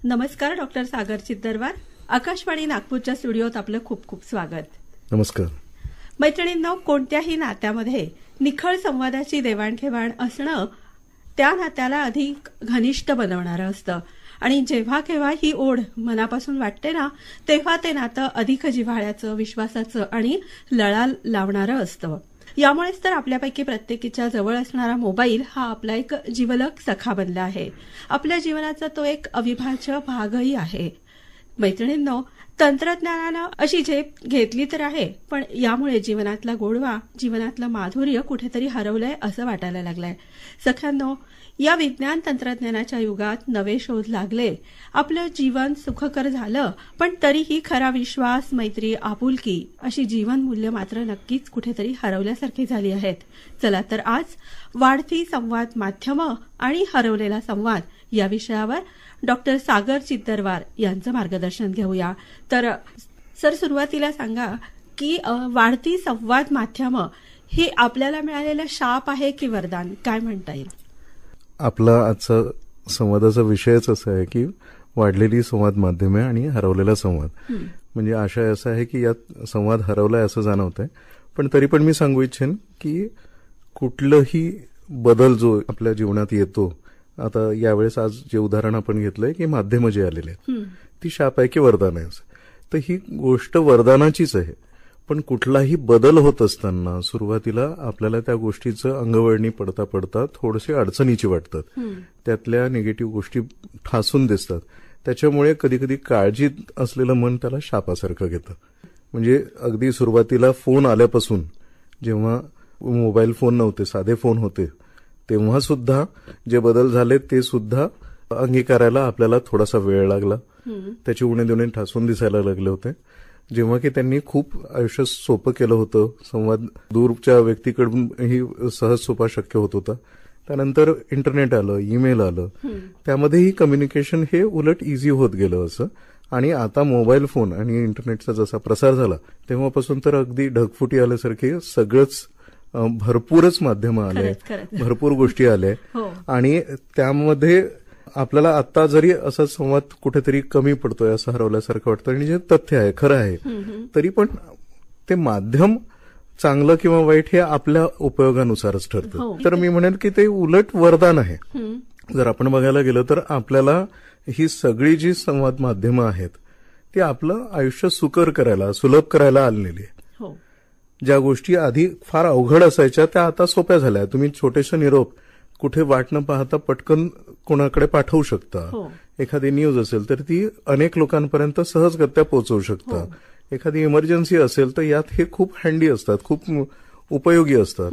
नमस्कार डॉक्टर सागर चित्तरवार. आकाशवाणी नागपूरच्या स्टुडिओत आपलं खूप खूप स्वागत. नमस्कार. मैत्रिणींनो, कोणत्याही नात्यामध्ये निखळ संवादाची देवाणघेवाण असणं त्या नात्याला अधिक घनिष्ठ बनवणारं असतं आणि जेव्हा केव्हा ही ओढ मनापासून वाटते ना, तेव्हा ते नातं अधिक जिव्हाळ्याचं, विश्वासाचं आणि लळा लावणारं असतं. यामुळेच तर आपल्यापैकी प्रत्येकीच्या जवळ असणारा मोबाईल हा आपला एक जिवलग सखा बनला आहे. आपल्या जीवनाचा तो एक अविभाज्य भागही आहे. मैत्रिणींनो, तंत्रज्ञानानं अशी झेप घेतली तर आहे, पण यामुळे जीवनातला गोडवा, जीवनातलं माधुर्य कुठेतरी हरवलंय असं वाटायला लागलंय. सख्यांनो, या विज्ञान तंत्रज्ञानाच्या युगात नवे शोध लागले, आपलं जीवन सुखकर झालं, पण तरीही खरा विश्वास, मैत्री, आपुलकी अशी जीवनमूल्य मात्र नक्कीच कुठेतरी हरवल्यासारखी झाली आहेत. चला तर आज वाढती संवाद माध्यमं आणि हरवलेला संवाद या विषयावर डॉक्टर सागर चित्तरवार यांचं मार्गदर्शन घेऊया. तर सर, सुरुवातीला सांगा की वाढती संवाद माध्यमं ही आपल्याला मिळालेला शाप आहे की वरदान, काय म्हणता येईल? आपला आजचा संवादाचा विषयच असा आहे की वाढलेली संवाद माध्यमे आणि हरवलेला संवाद. म्हणजे आशय असा आहे की यात संवाद हरवलाय असं जाणवत आहे, पण तरी पण मी सांगू इच्छेन की कुठलंही बदल जो आपल्या जीवनात येतो, आता यावेळेस आज जे उदाहरण आपण घेतलंय की माध्यमं जे आलेले आहेत ती शाप आहे की वरदान आहे, तर ही गोष्ट वरदानाचीच आहे. पण कुठलाही बदल होत असताना सुरुवातीला आपल्याला त्या गोष्टीचं अंगवळणी पडता पडता थोडेसे अडचणीची वाटतात, त्यातल्या निगेटिव्ह गोष्टी ठासून दिसतात. त्याच्यामुळे कधी कधी काळजीत असलेलं मन त्याला शापासारखं घेतं. म्हणजे अगदी सुरुवातीला फोन आल्यापासून, जेव्हा मोबाईल फोन नव्हते, साधे फोन होते, तेव्हा सुद्धा जे बदल झाले ते सुद्धा अंगीकारायला आपल्याला थोडासा वेळ लागला. त्याची उणेदुणे ठासून दिसायला लागले होते. जेव्हा की त्यांनी खूप आयुष्य सोपं केलं होतं, संवाद दूरच्या व्यक्तीकडूनही सहज सोपा शक्य होत होता. त्यानंतर इंटरनेट आलं, ईमेल आलं, त्यामध्येही कम्युनिकेशन हे उलट इझी होत गेलं असं. आणि आता मोबाईल फोन आणि इंटरनेटचा जसा प्रसार झाला तेव्हापासून तर अगदी ढगफुटी आल्यासारखे सगळंच भरपूरच माध्यमं आले, भरपूर गोष्टी आल्या. आणि त्यामध्ये आपल्याला आता जरी असा संवाद कुठेतरी कमी पडतोय असं हरवल्यासारखं वाटतं, आणि जे तथ्य आहे, खरं आहे, तरी पण ते माध्यम चांगलं किंवा वाईट हे आपल्या उपयोगानुसारच ठरतं. तर मी म्हणेन की ते उलट वरदान आहे. जर आपण बघायला गेलं तर आपल्याला ही सगळी जी संवाद माध्यमं आहेत ती आपलं आयुष्य सुकर करायला, सुलभ करायला आलेली आहे. ज्या गोष्टी आधी फार अवघड असायच्या त्या आता सोप्या झाल्या. तुम्ही छोटेसे निरोप कुठे वाट न पाहता पटकन कोणाकडे पाठवू शकता. एखादी न्यूज असेल तर ती अनेक लोकांपर्यंत सहजगत्या पोहोचवू शकता. एखादी इमर्जन्सी असेल तर यात हे खूप हँडी असतात, खूप उपयोगी असतात.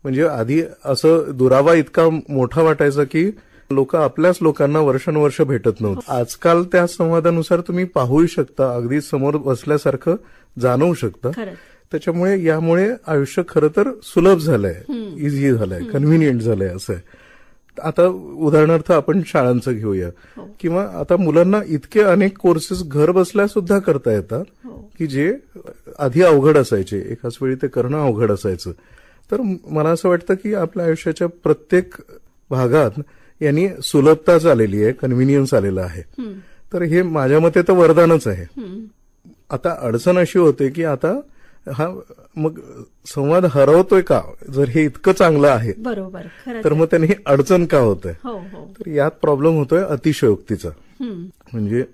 म्हणजे आधी असं दुरावा इतका मोठा वाटायचा की लोक आपल्याच लोकांना वर्षानुवर्ष भेटत नव्हतं. आजकाल त्या संवादानुसार तुम्ही पाहूही शकता, अगदी समोर बसल्यासारखं जाणवू शकता. त्याच्यामुळे यामुळे आयुष्य खरं तर सुलभ झालंय, इझी झालंय, कन्व्हिनियंट झालंय असं आहे. आता उदाहरणार्थ आपण शाळांचं घेऊया, किंवा आता मुलांना इतके अनेक कोर्सेस घर बसल्या सुद्धा करता येतात की जे आधी अवघड असायचे, एकाच वेळी ते करणं अवघड असायचं. तर मला असं वाटतं की आपल्या आयुष्याच्या प्रत्येक भागात यांनी सुलभताच आलेली आहे, कन्व्हिनियन्स आलेला आहे. तर हे माझ्या मते तर वरदानच आहे. आता अडचण अशी होते की आता हा मग संवाद हरवतोय का, जर हे इतकं चांगलं आहे बरोबर, तर मग त्याने ही अडचण का होत आहे. तर यात प्रॉब्लेम होतोय अतिशयोक्तीचा. म्हणजे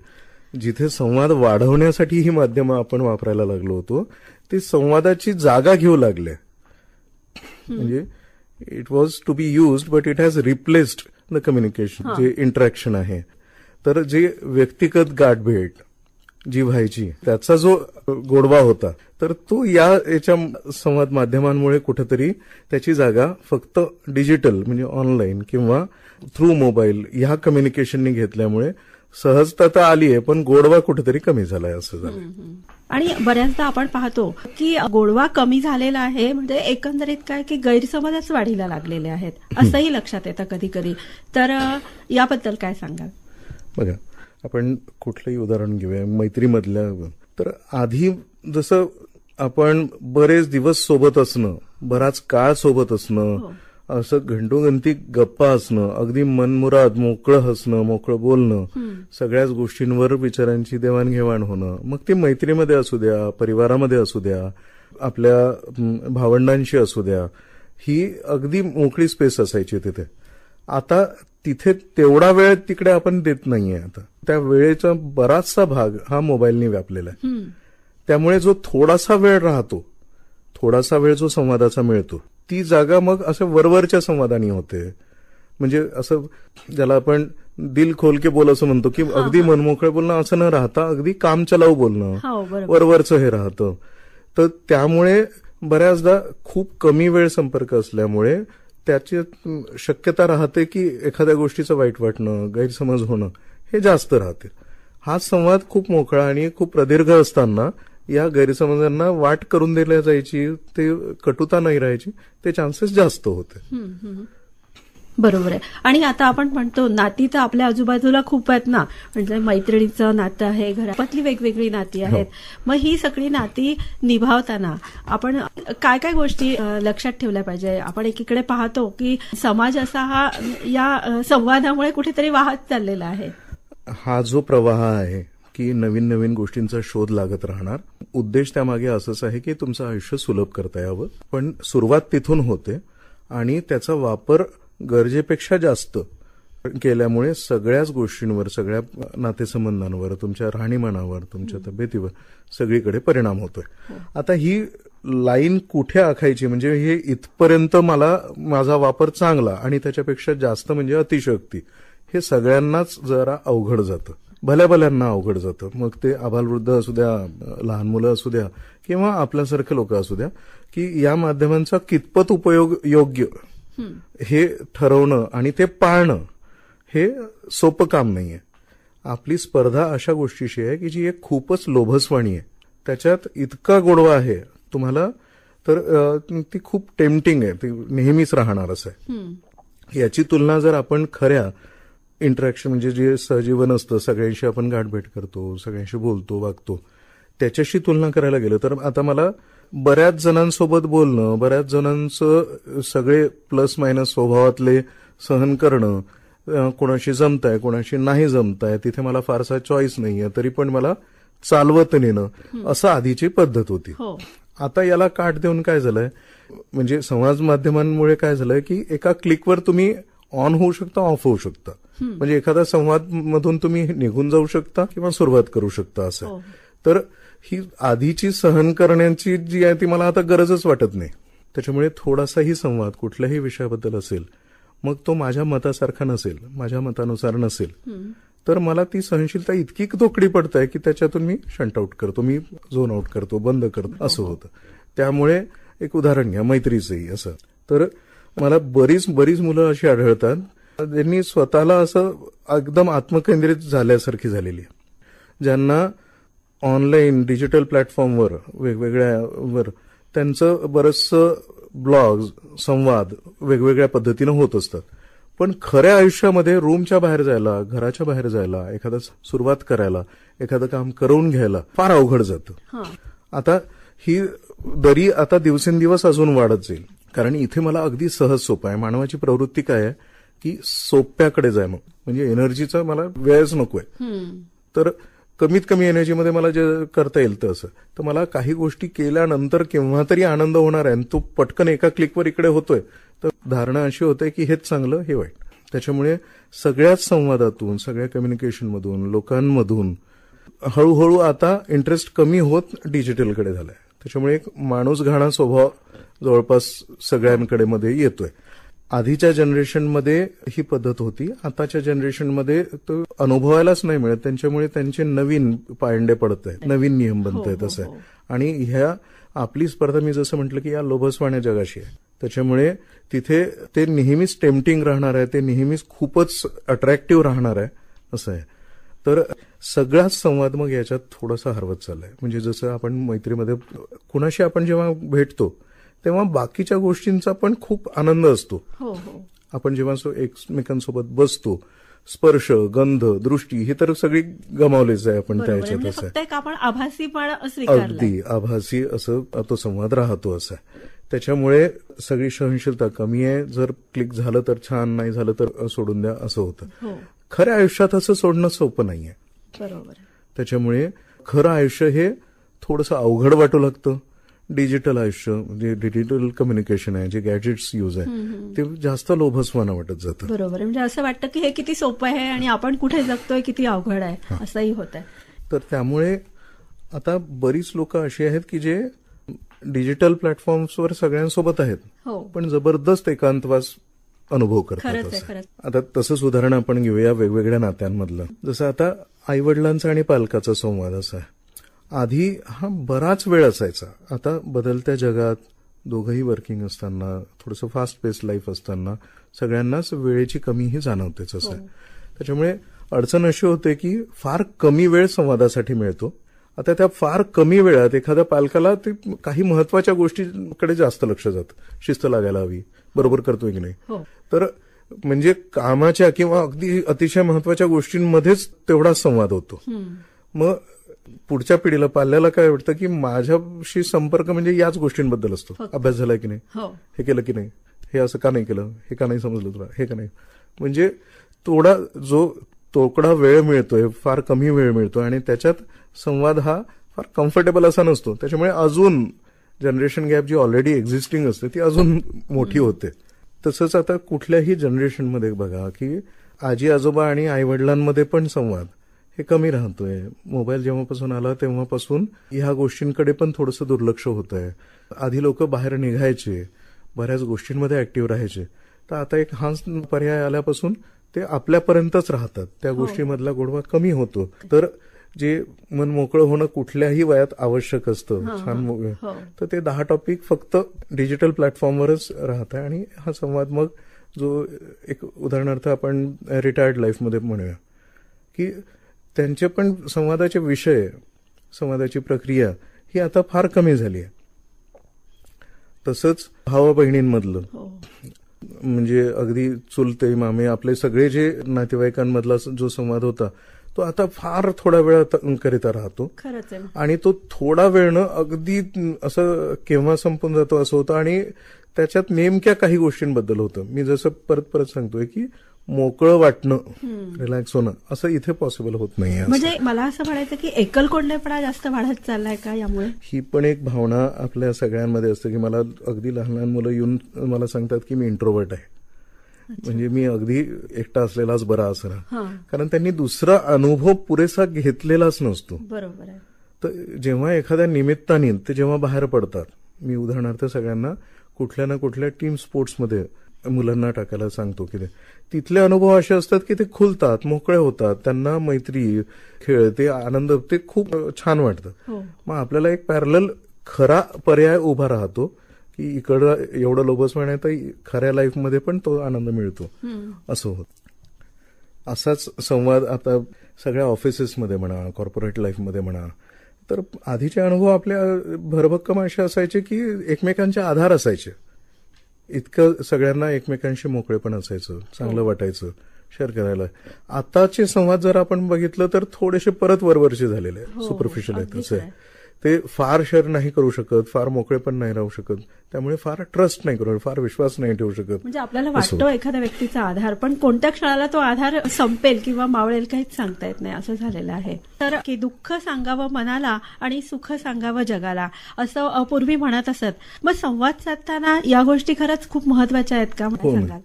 जिथे संवाद वाढवण्यासाठी ही माध्यमं आपण वापरायला लागलो होतो ती संवादाची जागा घेऊ लागले. म्हणजे it was to be used but it has replaced the communication, जे इंटरॅक्शन आहे. तर जे व्यक्तिगत गाठभेट जी व्हायची त्याचा जो गोडवा होता तर तो याच्या संवाद माध्यमांमुळे कुठेतरी त्याची जागा फक्त डिजिटल म्हणजे ऑनलाईन किंवा थ्रू मोबाईल ह्या कम्युनिकेशननी घेतल्यामुळे सहजता तर आली आहे पण गोडवा कुठेतरी कमी झालाय असं झालं. आणि बऱ्याचदा आपण पाहतो की गोडवा कमी झालेला आहे, म्हणजे एकंदरीत काय की गैरसमजच वाढीला लागलेले आहेत असंही लक्षात येतं कधी कधी. तर याबद्दल काय सांगाल? बघा, आपण कुठलंही उदाहरण घेऊया मैत्रीमधल्या. तर आधी जसं आपण बरेच दिवस सोबत असणं, बराच काळ सोबत असणं, असं घंटोगंती गप्पा असणं, अगदी मनमुराद मोकळं हसणं, मोकळं बोलणं, सगळ्याच गोष्टींवर विचारांची देवाणघेवाण होणं, मग ती मैत्रीमध्ये असू द्या, परिवारामध्ये असू द्या, आपल्या भावंडांशी असू द्या, ही अगदी मोकळी स्पेस असायची तिथे. आता तिथे तेवढा वेळ तिकडे आपण देत नाहीये. आता त्या वेळेचा बराचसा भाग हा मोबाईलने व्यापलेला आहे. त्यामुळे जो थोडासा वेळ राहतो, थोडासा वेळ जो संवादाचा मिळतो, ती जागा मग असं वरवरच्या संवादाने होते. म्हणजे असं ज्याला आपण दिल खोल के बोल असं म्हणतो की अगदी मनमोकळं बोलणं असं न राहता अगदी काम चलाऊ बोलणं, वरवरचं हे राहतं. तर त्यामुळे बऱ्याचदा खूप कमी वेळ संपर्क असल्यामुळे त्याची शक्यता राहते की एखाद्या गोष्टीचं वाईट वाटणं, गैरसमज होणं हे जास्त राहते. हा संवाद खूप मोकळा आणि खूप प्रदीर्घ असताना या गैरसमजांना वाट करून दिल्या जायची, ते कटुता नाही राहायची, ते चान्सेस जास्त होते. बरोबर आहे. आणि आता आपण म्हणतो नाती तर आपल्या आजूबाजूला खूप आहेत ना, म्हणजे मैत्रिणीचं नातं आहे, घरातली वेगवेगळी नाती आहेत. मग ही सगळी नाती निभावताना आपण काय काय गोष्टी लक्षात ठेवल्या पाहिजे? आपण एकीकडे पाहतो की समाज असा हा या संवादामुळे कुठेतरी वाहत चाललेला आहे. हा जो प्रवाह आहे की नवीन नवीन गोष्टींचा शोध लागत राहणार, उद्देश त्यामागे असंच आहे की तुमचं आयुष्य सुलभ करता यावं. पण सुरुवात तिथून होते आणि त्याचा वापर गरजेपेक्षा जास्त केल्यामुळे सगळ्याच गोष्टींवर, सगळ्या नातेसंबंधांवर, तुमच्या राहणीमानावर, तुमच्या तब्येतीवर सगळीकडे परिणाम होतोय. आता ही लाईन कुठे आखायची, म्हणजे हे इथपर्यंत मला माझा वापर चांगला आणि त्याच्यापेक्षा जास्त म्हणजे अतिशयोक्ती, हे सगळ्यांनाच जरा अवघड जातं, भल्याभल्यांना अवघड जातं. मग ते आबालवृद्ध असू द्या, लहान मुलं असू द्या किंवा आपल्यासारखे लोक असू द्या, की या माध्यमांचा कितपत उपयोग योग्य हे ठरवणं आणि ते पाळणं हे सोपं काम नाहीये. आपली स्पर्धा अशा गोष्टीशी आहे की जी एक खूपच लोभसवाणी आहे. त्याच्यात इतका गोडवा आहे तुम्हाला, तर ती खूप टेम्पटिंग आहे, ती नेहमीच राहणारच आहे. याची तुलना जर आपण खऱ्या इंटरॅक्शन, म्हणजे जे सहजीवन असतं, सगळ्यांशी आपण गाठभेट करतो, सगळ्यांशी बोलतो, वागतो, त्याच्याशी तुलना करायला गेलं तर आता मला बऱ्याच जणांसोबत बोलणं, बऱ्याच जणांचं सगळे प्लस मायनस स्वभावातले सहन करणं, कोणाशी जमताय कोणाशी नाही जमताय, तिथे मला फारसा चॉईस नाहीये, तरी पण मला चालवत नेणं, असं आधीची पद्धत होती. आता याला काट देऊन काय झालंय, म्हणजे समाज माध्यमांमुळे काय झालंय की एका क्लिकवर तुम्ही ऑन होऊ शकता, ऑफ होऊ शकता. म्हणजे एखादा संवाद मधून तुम्ही निघून जाऊ शकता किंवा सुरुवात करू शकता असं. तर ही आधीची सहन करण्याची जी आहे ती मला आता गरजच वाटत नाही. त्याच्यामुळे थोडासाही संवाद कुठल्याही विषयाबद्दल असेल, मग तो माझ्या मतासारखा नसेल, माझ्या मतानुसार नसेल, तर मला ती सहनशीलता इतकी तोकडी पडते की त्याच्यातून मी शंट आउट करतो, मी झोन आउट करतो, बंद करतो, असं होतं. त्यामुळे एक उदाहरण घ्या मैत्रीचंही असं. तर मला बरीच मुलं अशी आढळतात ज्यांनी स्वतःला असं एकदम आत्मकेंद्रित झाल्यासारखी झालेली आहे, ज्यांना ऑनलाईन डिजिटल प्लॅटफॉर्मवर वेगवेगळ्यावर त्यांचं बरंचसं ब्लॉग्स, संवाद वेगवेगळ्या पद्धतीनं होत असतात. पण खऱ्या आयुष्यामध्ये रूमच्या बाहेर जायला, घराच्या बाहेर जायला, एखादं सुरुवात करायला, एखादं काम करून घ्यायला फार अवघड जातं. आता ही दरी आता दिवसेंदिवस अजून वाढत जाईल, कारण इथे मला अगदी सहज सोपं आहे. मानवाची प्रवृत्ती काय आहे की सोप्याकडे जाय, मग म्हणजे एनर्जीचा मला वेळच नकोय, तर कमीत कमी एनर्जीमध्ये मला जे करता येईल तसं. तर मला काही गोष्टी केल्यानंतर केव्हा तरी आनंद होणार आहे, आणि तो पटकन एका क्लिकवर इकडे होतोय, तर धारणा अशी होते की हेच चांगलं, हे वाईट. त्याच्यामुळे सगळ्याच संवादातून, सगळ्या कम्युनिकेशनमधून, लोकांमधून हळूहळू आता इंटरेस्ट कमी होत डिजिटलकडे झालाय. त्याच्यामुळे एक माणूस घाणा स्वभाव जवळपास सगळ्यांकडे मध्ये येतोय. आधीच्या जनरेशनमध्ये ही पद्धत होती, आताच्या जनरेशनमध्ये तो अनुभवायलाच नाही मिळत. त्यांच्यामुळे त्यांचे नवीन पायंडे पडत आहेत, नवीन नियम बनत आहेत असं आहे. आणि ह्या आपली स्पर्धा मी जसं म्हटलं की या लोभसवाण्या जगाशी आहे. त्याच्यामुळे तिथे ते नेहमीच टेम्पटिंग राहणार आहे, ते नेहमीच खूपच अट्रॅक्टिव्ह राहणार आहे असं आहे. तर सगळाच संवाद मग याच्यात थोडासा हरवत चाललाय. म्हणजे जसं आपण मैत्रीमध्ये कुणाशी आपण जेव्हा भेटतो तेव्हा बाकीच्या गोष्टींचा पण खूप आनंद असतो. आपण जेव्हा एकमेकांसोबत बसतो, स्पर्श, गंध, दृष्टी ही तर सगळी गमावलीच आहे आपण त्या ह्याच्यात. असं आपण आभासी पण अगदी आभासी असं तो संवाद राहतो असं. त्याच्यामुळे सगळी सहनशीलता कमी आहे. जर क्लिक झालं तर छान, नाही झालं तर सोडून द्या असं होतं. हो, खऱ्या आयुष्यात असं सोडणं सोपं नाहीये. बरोबर. त्याच्यामुळे खरं आयुष्य हे थोडंसं अवघड वाटू लागतं. डिजिटल आयुष्य म्हणजे डिजिटल कम्युनिकेशन आहे, जे गॅजेट्स यूज आहे ते जास्त लोभसवाना वाटत जातं. बरोबर. म्हणजे असं वाटतं की हे किती सोपं आहे आणि आपण कुठे जगतोय किती अवघड आहे असंही होत आहे. तर त्यामुळे आता बरीच लोक अशी आहेत की जे डिजिटल प्लॅटफॉर्म्सवर सगळ्यांसोबत आहेत, हो, पण जबरदस्त एकांतवास अनुभव करतात. खरंच आहे, असं. खरंच. आता तसंच उदाहरण आपण घेऊया वेगवेगळ्या नात्यांमधलं. जसं आता आईवडिलांचा आणि पालकाचा संवाद असा आहे. आधी हा बराच वेळ असायचा. आता बदलत्या जगात दोघंही वर्किंग असताना, थोडंसं फास्ट पेस लाईफ असताना सगळ्यांनाच वेळेची कमीही जाणवतेच असं आहे. त्याच्यामुळे अडचण अशी होते की फार कमी वेळ संवादासाठी मिळतो. आता त्या फार कमी वेळात एखाद्या पालकाला ते काही महत्वाच्या गोष्टीकडे जास्त लक्ष जातं. शिस्त लागायला हवी, बरोबर करतोय की नाही. हो, तर म्हणजे कामाच्या किंवा अगदी अतिशय महत्वाच्या गोष्टींमध्येच तेवढा संवाद होतो. मग पुढच्या पिढीला, पाल्याला काय वाटतं की माझ्याशी संपर्क म्हणजे याच गोष्टींबद्दल असतो. अभ्यास झालाय की नाही, हो, हे केलं की नाही, हे असं का नाही केलं, हे का नाही समजलं तुला, हे का नाही. म्हणजे थोडा जो तोकडा वेळ मिळतोय, फार कमी वेळ मिळतोय आणि त्याच्यात संवाद हा फार कम्फर्टेबल असा नसतो. त्याच्यामुळे अजून जनरेशन गॅप जी ऑलरेडी एक्झिस्टिंग असते ती अजून मोठी होते. तसंच आता कुठल्याही जनरेशनमध्ये बघा की आजी आजोबा आणि आई वडिलांमध्ये पण संवाद हे कमी राहतोय. मोबाईल जेव्हापासून आला तेव्हापासून ह्या गोष्टींकडे पण थोडंसं दुर्लक्ष होत आहे. आधी लोक बाहेर निघायचे, बऱ्याच गोष्टींमध्ये ऍक्टिव्ह राहायचे. तर आता एक हाच पर्याय आल्यापासून ते आपल्यापर्यंतच राहतात. त्या गोष्टीमधला गोडवा कमी होतो. तर जे मन मोकळं होणं कुठल्याही वयात आवश्यक असतं, छान, तर ते 10 टॉपिक फक्त डिजिटल प्लॅटफॉर्मवरच राहत आहे. आणि हा संवाद मग जो एक उदाहरणार्थ आपण रिटायर्ड लाईफमध्ये म्हणूया की त्यांचे पण संवादाचे विषय, संवादाची प्रक्रिया ही आता फार कमी झाली आहे. तसंच भावा बहिणींमधलं, म्हणजे अगदी चुलते मामे, आपले सगळे जे नातेवाईकांमधला जो संवाद होता तो आता फार थोडा वेळ करिता राहतो. खरंच आहे. आणि तो थोडा वेळनं अगदी असं केव्हा संपून जातो असं होतं. आणि त्याच्यात नेमक्या काही गोष्टींबद्दल होतं. मी जसं परत परत सांगतोय की मोकळं वाटणं, रिलॅक्स होणं असं इथे पॉसिबल होत नाही. म्हणजे मला असं म्हणायचं की एकलकोंडेपणा जास्त वाढत चाललाय का यामुळे? ही पण एक भावना आपल्या सगळ्यांमध्ये असते की मला अगदी लहान लहान मुलं येऊन मला सांगतात की मी इंट्रोवर्ट आहे, म्हणजे मी अगदी एकटा असलेलाच बरा असं ना, कारण त्यांनी दुसरा अनुभव पुरेसा घेतलेलाच नसतो. बरोबर आहे. तर जेव्हा एखाद्या निमित्ताने ते जेव्हा बाहेर पडतात, मी उदाहरणार्थ सगळ्यांना कुठल्या ना कुठल्या टीम स्पोर्ट्समध्ये मुलांना टाकायला सांगतो की तिथले अनुभव असे असतात की ते खुलतात, मोकळे होतात, त्यांना मैत्री, खेळ, ते आनंद, ते खूप छान वाटतं. मग आपल्याला एक पॅरलल खरा पर्याय उभा राहतो की इकडं एवढं लोभसवाण आहे तर खऱ्या लाईफमध्ये पण तो आनंद मिळतो असं होत. असाच संवाद आता सगळ्या ऑफिसेसमध्ये म्हणा, कॉर्पोरेट लाईफमध्ये म्हणा, तर आधीचे अनुभव आपल्या भरभक्कम असे असायचे की एकमेकांचे आधार असायचे. इतकं सगळ्यांना एकमेकांशी मोकळेपण असायचं, चांगलं वाटायचं शेअर करायला. आताचे संवाद जर आपण बघितलं तर थोडेसे परत वरवरचे झालेले आहे, सुपरफिशियल आहेत. तसे ते फार शेअर नाही करू शकत, फार मोकळेपण नाही राहू शकत, त्यामुळे फार ट्रस्ट नाही करू, फार विश्वास नाही ठेवू शकत. म्हणजे आपल्याला वाटतो एखाद्या व्यक्तीचा आधार, पण कोणत्या क्षणाला तो आधार संपेल किंवा मावळेल काहीच सांगता येत नाही, असं झालेलं आहे. तर की दुःख सांगावं मनाला आणि सुख सांगावं जगाला, असं पूर्वी म्हणत असत. मग संवाद साधताना या गोष्टी खरंच खूप महत्वाच्या आहेत का, मला सांगाल?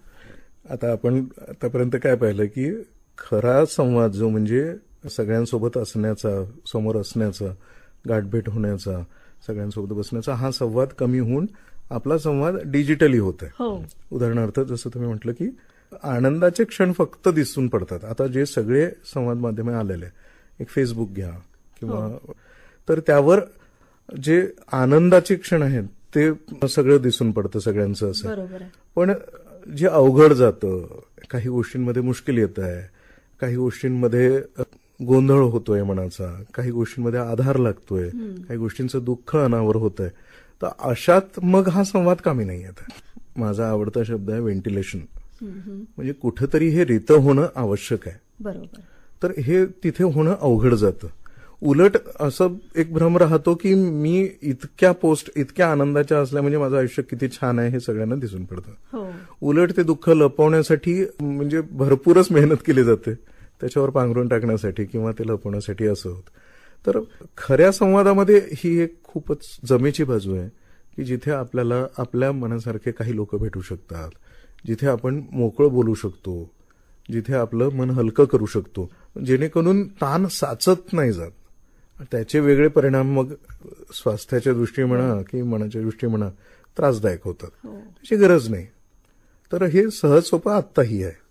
आता आपण आतापर्यंत काय पाहिलं की खरा संवाद जो म्हणजे सगळ्यांसोबत असण्याचा, समोर असण्याचा, गाठभेट होण्याचा, सगळ्यांसोबत बसण्याचा, हा संवाद कमी होऊन आपला संवाद डिजिटली होत आहे. उदाहरणार्थ जसं तुम्ही म्हटलं की आनंदाचे क्षण फक्त दिसून पडतात. आता जे सगळे संवाद माध्यमे आलेले, एक फेसबुक घ्या किंवा, तर त्यावर जे आनंदाचे क्षण आहेत ते सगळं दिसून पडतं सगळ्यांचं असं. पण जे अवघड जातं, काही गोष्टींमध्ये मुश्किल येत आहे, काही गोष्टींमध्ये गोंधळ होतोय मनाचा, काही गोष्टींमध्ये आधार लागतोय, काही गोष्टींचं दुःख अनावर होत आहे, तर अशात मग हा संवाद कामी नाही येत. माझा आवडता शब्द आहे व्हेंटिलेशन. म्हणजे कुठेतरी हे रितं होणं आवश्यक आहे. बरोबर. तर हे तिथे होणं अवघड जातं. उलट असं एक भ्रम राहतो की मी इतक्या आनंदाच्या असल्या म्हणजे माझं आयुष्य किती छान आहे हे सगळ्यांना दिसून पडतं. उलट ते दुःख लपवण्यासाठी म्हणजे भरपूरच मेहनत केली जाते त्याच्यावर पांघरून टाकण्यासाठी किंवा ते लपवण्यासाठी असं होतं. तर खऱ्या संवादामध्ये ही एक खूपच जमेची बाजू आहे की जिथे आपल्याला आपल्या मनासारखे काही लोक भेटू शकतात, जिथे आपण मोकळं बोलू शकतो, जिथे आपलं मन हलकं करू शकतो, जेणेकरून ताण साचत नाही जात. त्याचे वेगळे परिणाम मग स्वास्थ्याच्या दृष्टीने म्हणा की मनाच्या दृष्टीने म्हणा त्रासदायक होतात. त्याची गरज नाही. तर हे सहज सोपं आत्ताही आहे.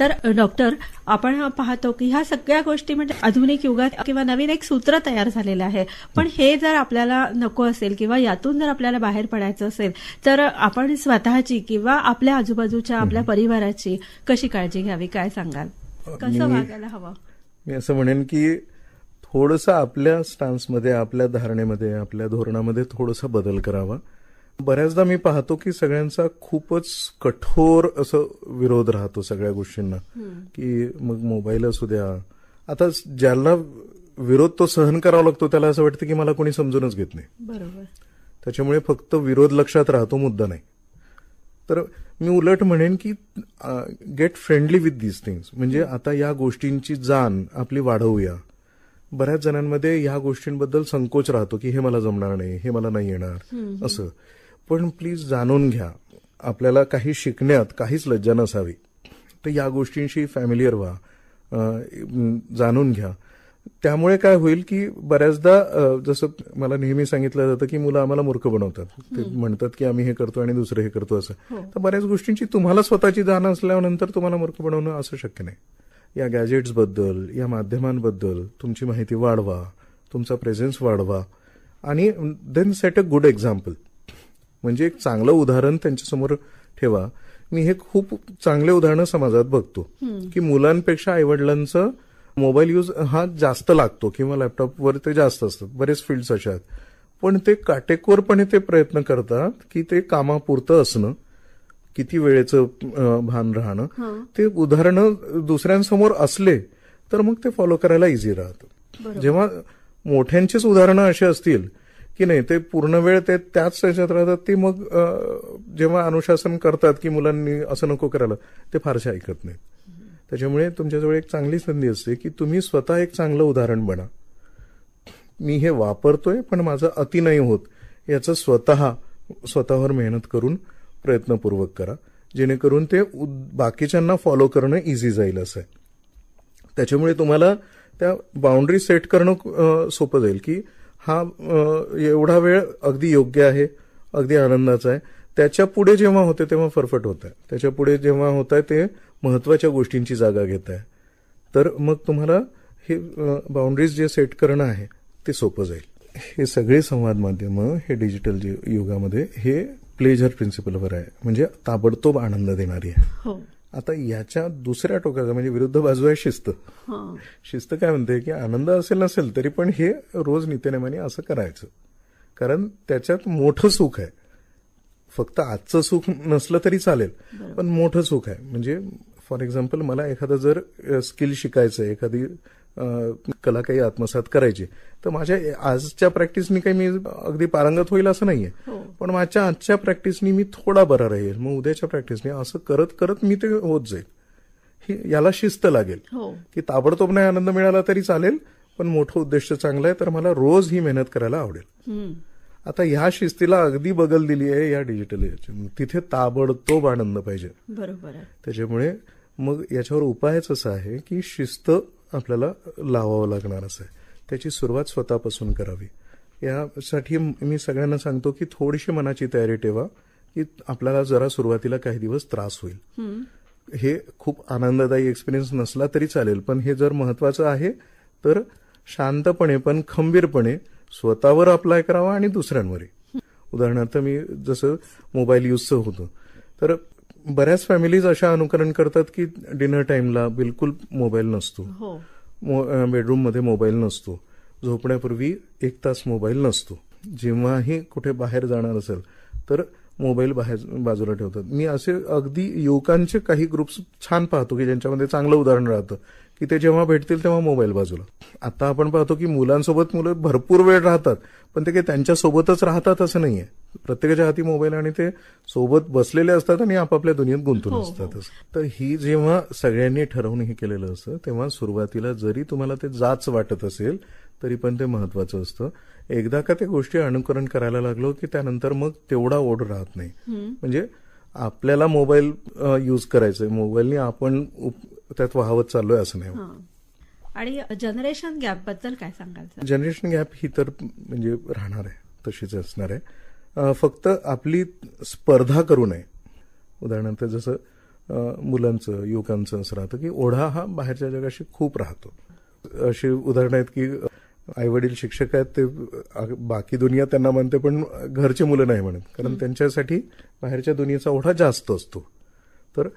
तर डॉक्टर, आपण पाहतो की ह्या सगळ्या गोष्टी म्हणजे आधुनिक युगात किंवा नवीन एक सूत्र तयार झालेलं आहे. पण हे जर आपल्याला नको असेल किंवा यातून जर आपल्याला बाहेर पडायचं असेल तर आपण स्वतःची किंवा आपल्या आजूबाजूच्या आपल्या परिवाराची कशी काळजी घ्यावी, काय सांगाल? कसं वागायला हवं? मी असं म्हणेन की थोडंसं आपल्या स्टान्समध्ये, आपल्या धारणेमध्ये, आपल्या धोरणामध्ये थोडासा बदल करावा. बऱ्याचदा मी पाहतो की सगळ्यांचा खूपच कठोर असं विरोध राहतो सगळ्या गोष्टींना की मग मोबाईल असू द्या. आता ज्याला विरोध तो सहन करावा लागतो त्याला असं वाटतं की मला कोणी समजूनच घेत नाही. बरोबर. त्याच्यामुळे फक्त विरोध लक्षात राहतो, मुद्दा नाही. तर मी उलट म्हणेन की get friendly with these things. म्हणजे आता या गोष्टींची जाण आपली वाढवूया. बऱ्याच जणांमध्ये या गोष्टींबद्दल संकोच राहतो की हे मला जमणार नाही, हे मला नाही येणार असं. पण प्लीज जाणून घ्या, आपल्याला काही शिकण्यात काहीच लज्जा नसावी. तर या गोष्टींशी फॅमिलियर व्हा, जाणून घ्या. त्यामुळे काय होईल की बऱ्याचदा जसं मला नेहमी सांगितलं जातं की मुलं आम्हाला मूर्ख बनवतात. ते म्हणतात की आम्ही हे करतो आणि दुसरं हे करतो असं. तर बऱ्याच गोष्टींची तुम्हाला स्वतःची जाण असल्यानंतर तुम्हाला मूर्ख बनवणं असं शक्य नाही. या गॅजेट्सबद्दल, या माध्यमांबद्दल तुमची माहिती वाढवा, तुमचा प्रेझेन्स वाढवा आणि then set a good example. म्हणजे एक चांगलं उदाहरण त्यांच्यासमोर ठेवा. मी हे खूप चांगले उदाहरणं समाजात बघतो की मुलांपेक्षा आईवडिलांचं मोबाईल यूज हा जास्त लागतो किंवा लॅपटॉपवर ते जास्त असतात. बरेच फील्ड्स अशा आहेत. पण ते काटेकोरपणे ते प्रयत्न करतात की ते कामापुरतं असणं, किती वेळेचं भान राहणं. ते उदाहरणं दुसऱ्यांसमोर असले तर मग ते फॉलो करायला इझी राहतं. जेव्हा मोठ्यांचीच उदाहरणं अशी असतील की नाही ते पूर्ण वेळ ते त्याच त्याच्यात राहतात, ती मग जेव्हा अनुशासन करतात की मुलांनी असं नको करायला, ते फारसे ऐकत नाहीत. त्याच्यामुळे तुमच्याजवळ एक चांगली संधी असते की तुम्ही स्वतः एक चांगलं उदाहरण बना. मी हे वापरतोय पण माझं अति नाही होत याचं स्वतःवर मेहनत करून प्रयत्नपूर्वक करा, जेणेकरून ते बाकीच्यांना फॉलो करणं इझी जाईल असं आहे. त्याच्यामुळे तुम्हाला त्या बाउंड्री सेट करणं सोपं जाईल की हा एवढा वेळ अगदी योग्य आहे, अगदी आनंदाचा आहे. त्याच्या पुढे जेव्हा होते तेव्हा फरफट होत आहे, त्याच्या पुढे जेव्हा होत आहे ते महत्वाच्या गोष्टींची जागा घेत आहे. तर मग तुम्हाला हे बाउंड्रीज जे सेट करणं आहे ते सोपं जाईल. हे सगळे संवाद माध्यमं हे डिजिटल युगामध्ये हे प्लेजर प्रिन्सिपलवर आहे, म्हणजे ताबडतोब आनंद देणारी आहे. आता याच्या दुसऱ्या टोकाचा म्हणजे विरुद्ध बाजू आहे शिस्त. शिस्त काय म्हणते की आनंद असेल नसेल तरी पण हे रोज नित्यनेमाने असं करायचं, कारण त्याच्यात मोठं सुख आहे. फक्त आजचं सुख नसलं तरी चालेल पण मोठं सुख आहे. म्हणजे फॉर एक्झाम्पल मला एखादं जर स्किल शिकायचं, एखादी कला काही आत्मसात करायची, तर माझ्या आजच्या प्रॅक्टिसनी काही मी अगदी पारंगत होईल असं नाहीये, पण माझ्या आजच्या प्रॅक्टिसनी मी थोडा बरा राहील, मग उद्याच्या प्रॅक्टिसनी असं करत करत मी ते होत जाईल. याला शिस्त लागेल की ताबडतोब नाही आनंद मिळाला तरी चालेल पण मोठं उद्देश चांगलं आहे तर मला रोज ही मेहनत करायला आवडेल. आता ह्या शिस्तीला अगदी बगल दिली आहे या डिजिटल, तिथे ताबडतोब आनंद पाहिजे. बरोबर आहे. त्याच्यामुळे मग याच्यावर उपायच असा आहे की शिस्त आपल्याला लावावं लागणार असं आहे. त्याची सुरुवात स्वतःपासून करावी. यासाठी मी सगळ्यांना सांगतो की थोडीशी मनाची तयारी ठेवा की आपल्याला जरा सुरुवातीला काही दिवस त्रास होईल. हे खूप आनंददायी एक्सपिरियन्स नसला तरी चालेल, पण हे जर महत्वाचं आहे तर शांतपणे पण खंबीरपणे स्वतःवर अप्लाय करावा आणि दुसऱ्यांवरही. उदाहरणार्थ मी जसं मोबाईल यूजचं होतं तर बऱ्याच फॅमिलीज अशा अनुकरण करतात की डिनर टाइमला बिलकुल मोबाईल नसतो, बेडरूममध्ये मोबाईल नसतो, झोपण्यापूर्वी 1 तास मोबाईल नसतो. जेव्हाही कुठे बाहेर जाणार असेल तर मोबाईल बाजूला ठेवतात. मी असे अगदी युवकांचे काही ग्रुप्स छान पाहतो की ज्यांच्यामध्ये चांगलं उदाहरण राहतं की ते जेव्हा भेटतील तेव्हा मोबाईल बाजूला. आता आपण पाहतो की मुलांसोबत मुलं भरपूर वेळ राहतात, पण ते काही त्यांच्यासोबतच राहतात असं नाहीये. प्रत्येकाच्या हाती मोबाईल आणि ते सोबत बसलेले असतात आणि आपापल्या दुनियेत गुंतून असतात. तर ही जेव्हा सगळ्यांनी ठरवून हे केलेलं असतं तेव्हा सुरुवातीला जरी तुम्हाला ते जाच वाटत असेल तरी पण ते महत्वाचं असतं. एकदा का त्या गोष्टी अनुकरण करायला लागलो की त्यानंतर मग तेवढा ओढ राहत नाही. म्हणजे आपल्याला मोबाईल यूज करायचंय, मोबाईलने आपण त्यात वाहवत चाललोय असं नाही. आणि जनरेशन गॅप बद्दल काय सांगाल? जनरेशन गॅप ही तर म्हणजे राहणार आहे, तशीच असणार आहे. फक्त आपली स्पर्धा करू नये. उदाहरणार्थ जसं मुलांचं युवकांचं असं राहतं की ओढा हा बाहेरच्या जगाशी खूप राहतो. अशी उदाहरणं आहेत की आई वडील शिक्षक आहेत, ते बाकी दुनिया त्यांना म्हणते पण घरची मुलं नाही म्हणत, कारण त्यांच्यासाठी बाहेरच्या दुनियेचा ओढा जास्त असतो. तर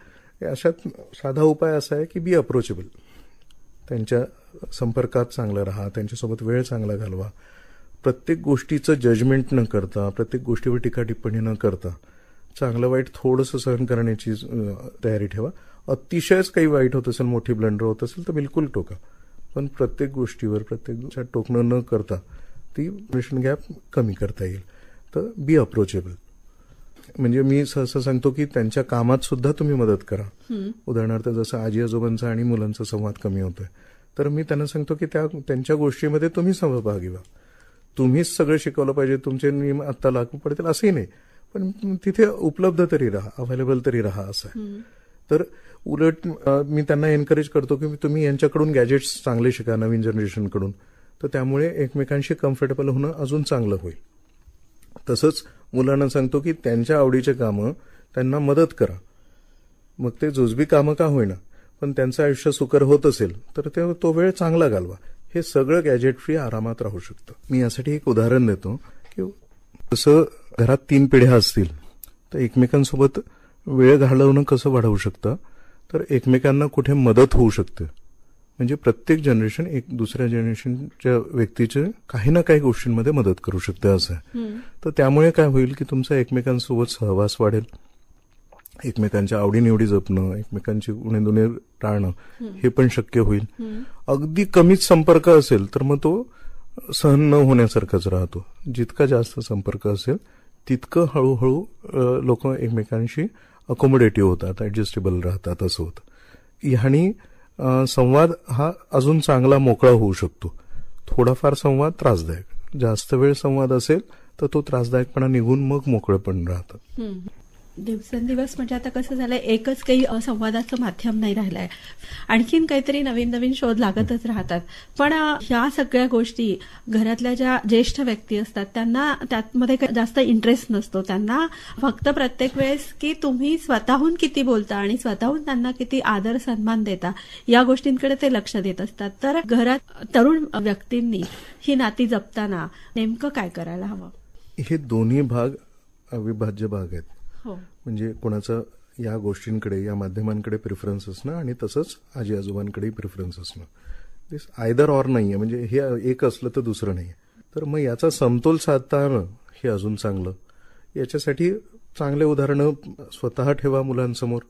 अशात साधा उपाय असा आहे की बी अप्रोचेबल. त्यांच्या संपर्कात चांगलं राहा, त्यांच्यासोबत वेळ चांगला घालवा. प्रत्येक गोष्टीचं जजमेंट न करता, प्रत्येक गोष्टीवर टीका टिप्पणी न करता चांगलं वाईट थोडंसं सहन करण्याची तयारी ठेवा. अतिशयच काही वाईट होत असेल, मोठी ब्लंडर होत असेल तर बिलकुल टोका, पण प्रत्येक गोष्टीवर प्रत्येक टोकणं न करता ती जनरेशन गॅप कमी करता येईल. तर बी अप्रोचेबल. म्हणजे मी सहसा सांगतो की त्यांच्या कामात सुद्धा तुम्ही मदत करा. उदाहरणार्थ जसं आजी आजोबांचा आणि मुलांचा संवाद कमी होतोय, तर मी त्यांना सांगतो की त्यांच्या गोष्टीमध्ये तुम्ही सहभागी व्हा. तुम्हीच सगळं शिकवलं पाहिजे, तुमचे नियम आता लागू पडतील असंही नाही, पण तिथे उपलब्ध तरी राहा, अवेलेबल तरी राहा असं आहे. तर उलट मी त्यांना एनकरेज करतो की तुम्ही यांच्याकडून गॅजेट्स चांगले शिका, नवीन जनरेशनकडून. तर त्यामुळे एकमेकांशी कम्फर्टेबल होणं अजून चांगलं होईल. तसंच मुलांना सांगतो की त्यांच्या आवडीचे कामं त्यांना मदत करा. मग ते जुजबी कामं का होईना, पण त्यांचं आयुष्य सुकर होत असेल तर तो वेळ चांगला घालवा. हे सगळं गॅजेट फ्री आरामात राहू शकतं. मी यासाठी एक उदाहरण देतो की जसं घरात 3 पिढ्या असतील तर एकमेकांसोबत वेळ घालवणं कसं वाढवू शकतं, तर एकमेकांना कुठे मदत होऊ शकते. म्हणजे प्रत्येक जनरेशन एक दुसऱ्या जनरेशनच्या व्यक्तीचे काही ना काही गोष्टींमध्ये मदत करू शकते असं आहे. तर त्यामुळे काय होईल की तुमचा एकमेकांसोबत सहवास वाढेल, एकमेकांच्या आवडीनिवडी जपणं, एकमेकांची उणेदुणे टाळणं हे पण शक्य होईल. अगदी कमीच संपर्क असेल तर मग तो सहन न होण्यासारखाच राहतो. जितका जास्त संपर्क असेल तितकं हळूहळू लोक एकमेकांशी अकोमोडेटिव्ह होतात, ऍडजस्टेबल राहतात असं होतं. ह्यानी संवाद हा अजून चांगला मोकळा होऊ शकतो. थोडाफार संवाद त्रासदायक, जास्त वेळ संवाद असेल तर तो त्रासदायकपणा निघून मग मोकळं पण राहतं. दिवसेंदिवस म्हणजे आता कसं झालंय, एकच काही संवादाचं माध्यम नाही राहिलंय, आणखीन काहीतरी नवीन नवीन शोध लागतच राहतात. पण ह्या सगळ्या गोष्टी घरातल्या ज्या ज्येष्ठ व्यक्ती असतात त्यांना त्यामध्ये जास्त इंटरेस्ट नसतो. त्यांना फक्त प्रत्येक वेळेस की तुम्ही स्वतःहून किती बोलता आणि स्वतःहून त्यांना किती आदर सन्मान देता या गोष्टींकडे ते लक्ष देत असतात. तर घरात तरुण व्यक्तींनी ही नाती जपताना नेमकं काय करायला हवं? हे दोन्ही भाग अविभाज्य भाग आहेत. म्हणजे कोणाचं या गोष्टींकडे, या माध्यमांकडे प्रिफरन्स असणं आणि तसंच आजी आजोबांकडेही प्रिफरन्स असणं. दिस आयदर ऑर नाहीये, म्हणजे हे एक असलं तर दुसरं नाहीये. तर मग याचा समतोल साधता येणं हे अजून चांगलं. याच्यासाठी चांगले उदाहरणं स्वतः ठेवा मुलांसमोर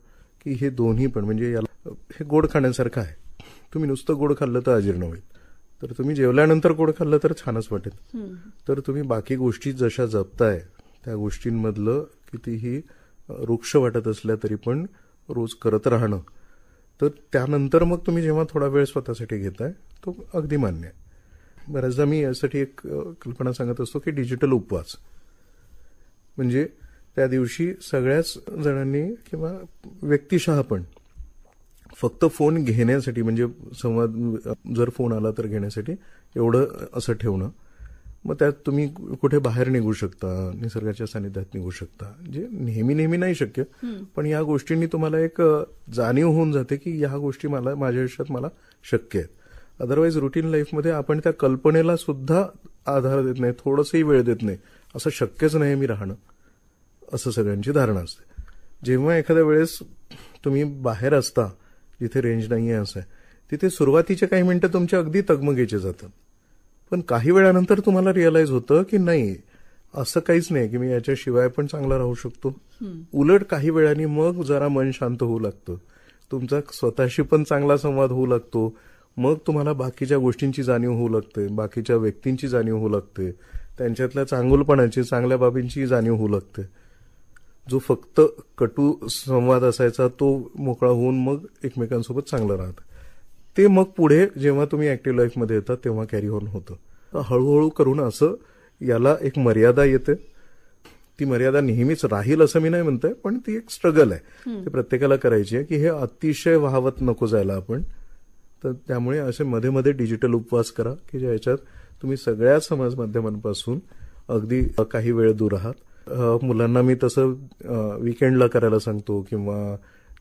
की हे दोन्ही पण, म्हणजे याला हे गोड खाण्यासारखं आहे. तुम्ही नुसतं गोड खाल्लं तर अजीर्ण होईल, तर तुम्ही जेवल्यानंतर गोड खाल्लं तर छानच वाटेल. तर तुम्ही बाकी गोष्टी जशा जपताय त्या गोष्टींमधलं कितीही वृक्ष वाटत असल्या तरी पण रोज करत राहणं, तर त्यानंतर मग तुम्ही जेव्हा थोडा वेळ स्वतःसाठी घेताय तो अगदी मान्य आहे. बऱ्याचदा मी यासाठी एक कल्पना सांगत असतो की डिजिटल उपवास. म्हणजे त्या दिवशी सगळ्याच जणांनी किंवा व्यक्तिशः पण फक्त फोन घेण्यासाठी, म्हणजे संवाद जर फोन आला तर घेण्यासाठी एवढं असं ठेवणं. मग त्यात तुम्ही कुठे बाहेर निघू शकता, निसर्गाच्या सानिध्यात निघू शकता, जे नेहमी नाही शक्य, पण या गोष्टींनी तुम्हाला एक जाणीव होऊन जाते की या गोष्टी माझ्या आयुष्यात मला शक्य आहेत. अदरवाईज रुटीन लाईफमध्ये आपण त्या कल्पनेला सुद्धा आधार देत नाही, थोडंसंही वेळ देत नाही, असं शक्यच नाही मी राहणं, असं सगळ्यांची धारणा असते. जेव्हा एखाद्या वेळेस तुम्ही बाहेर असता जिथे रेंज नाहीये असं आहे, तिथे सुरुवातीचे काही मिनिटं तुमच्या अगदी तगमगीचे जातात, पण काही वेळानंतर तुम्हाला रिअलाइज होतं की नाही, असं काहीच नाही की मी याच्याशिवाय पण चांगला राहू शकतो. उलट काही वेळाने मग जरा मन शांत होऊ लागतं, तुमचा स्वतःशी पण चांगला संवाद होऊ लागतो. मग तुम्हाला बाकीच्या गोष्टींची जाणीव होऊ लागते, बाकीच्या व्यक्तींची जाणीव होऊ लागते, त्यांच्यातल्या चांगुलपणाची, चांगल्या बाबींची जाणीव होऊ लागते. जो फक्त कटू संवाद असायचा तो मोकळा होऊन मग एकमेकांसोबत चांगलं राहतं. ते मग पुढे जेव्हा तुम्ही ऍक्टिव्ह लाईफमध्ये येतात तेव्हा कॅरी ऑन होतं. हळूहळू करून असं याला एक मर्यादा येते. ती मर्यादा नेहमीच राहील असं मी नाही म्हणतोय, पण ती एक स्ट्रगल आहे, ते प्रत्येकाला करायची आहे की हे अतिशय वाहवत नको जायला आपण. तर त्यामुळे असे मध्ये मध्ये डिजिटल उपवास करा की ज्याच्यात तुम्ही सगळ्या समाज माध्यमांपासून अगदी काही वेळ दूर आहात. मुलांना मी तसं वीकेंडला करायला सांगतो किंवा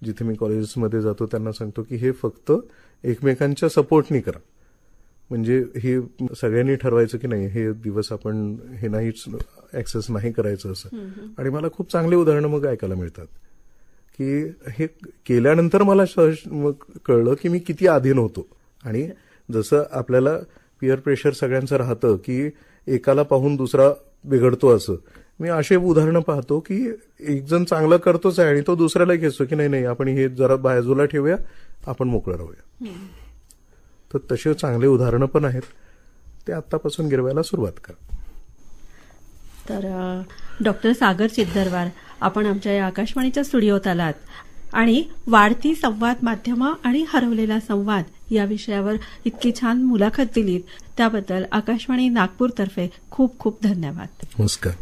जिथे मी कॉलेजेसमध्ये जातो त्यांना सांगतो की हे फक्त एकमेकांच्या सपोर्टनी करा. म्हणजे हे सगळ्यांनी ठरवायचं की नाही हे दिवस आपण हे नाहीच ऍक्सेस नाही करायचं असं. आणि मला खूप चांगली उदाहरणं मग ऐकायला मिळतात की हे केल्यानंतर मला मग कळलं की मी किती अधीन होतो. आणि जसं आपल्याला पिअर प्रेशर सगळ्यांचं राहतं की एकाला पाहून दुसरा बिघडतो, असं मी असे उदाहरणं पाहतो की एक जण चांगलं करतोच आहे आणि तो दुसऱ्याला घेतो की नाही आपण हे जरा बाजूला ठेवूया, आपण मोकळं राहूया. तर तसे चांगले उदाहरणं पण आहेत, ते आत्तापासून गिरवायला सुरुवात करा. तर डॉक्टर सागर चिद्दरवार, आपण आमच्या या आकाशवाणीच्या स्टुडिओत आलात आणि वाढती संवाद माध्यमं आणि हरवलेला संवाद या विषयावर इतकी छान मुलाखत दिलीत त्याबद्दल आकाशवाणी नागपूरतर्फे खूप खूप धन्यवाद. नमस्कार.